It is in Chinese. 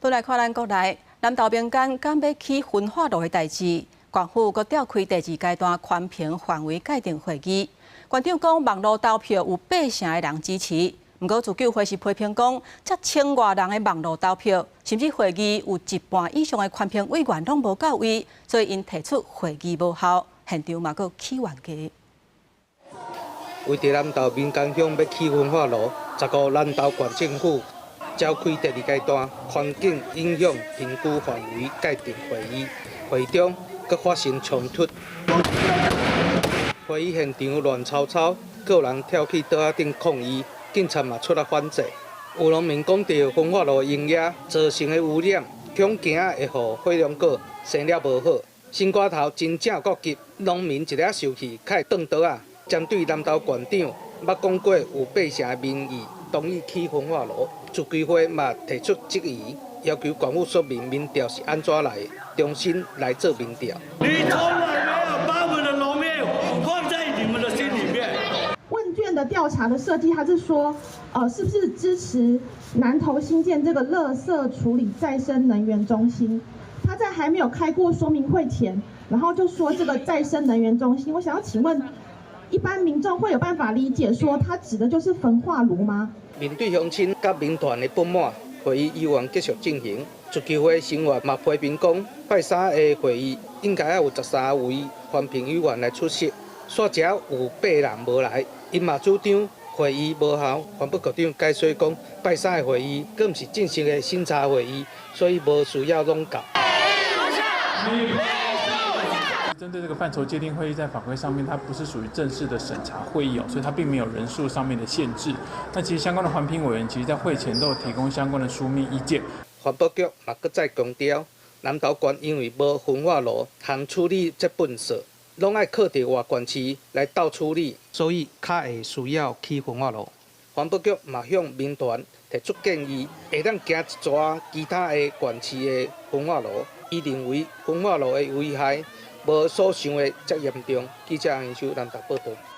轉來看咱國內，南投民間敢要起焚化爐的代誌，縣府閣召開第二階段寬頻範圍界定會議。縣長講，網絡投票有8成的人支持，不過自救會是批評講，這千外人的網絡投票，甚至會議有一半以上的寬頻委員攏無到位，所以因提出會議無效，現場嘛閣起冤家。為着南投民間鄉要起焚化爐，15南投縣政府召開第二階段環境影響評估範圍界定會議，會中閣發生衝突，會議現場亂吵吵，個人跳去桌仔頂抗議，警察嘛出來反制。有農民講到焚化爐營業造成的污染，恐驚會予火龍果生了無好。新瓜頭真正夠急，農民一個生氣，開轉桌仔。針對南投縣長捌講過有8成的民意同意起焚化爐，自居會嘛提出質疑，要求縣府說明民調是安怎來的，重新來做民調。你從來沒有把我們的農業放在你們的心裡面。問卷的調查的設計，它是說，是不是支持南投新建這個垃圾處理再生能源中心？他在還沒有開過說明會前，然後就說這個再生能源中心，我想要請問。一般民眾會有辦法理解說，它指的就是焚化爐嗎？面對鄉親甲民團的不滿，會議依然繼續進行。自救會成員嘛批評講，拜三的會議應該要有13位環評委員來出席，煞只有8人無來。因嘛主張會議無效，環保局長解釋講，拜三的會議更不是正式的審查會議，所以無需要攏搞。針對這個範疇界定會議，在法規上面，它不是屬於正式的審查會議哦，所以它並沒有人數上面的限制。那其實相關的環評委員，其實在會前都有提供相關的書面意見。環保局嘛閣再強調，南投縣因為無焚化爐通處理這糞掃，攏愛靠着外縣市來倒處理，所以較會需要起焚化爐。環保局嘛向民團提出建議，會當行一逝其他的縣市的焚化爐，伊認為焚化爐的危害無所想的遮嚴重。記者黃英修南投報道。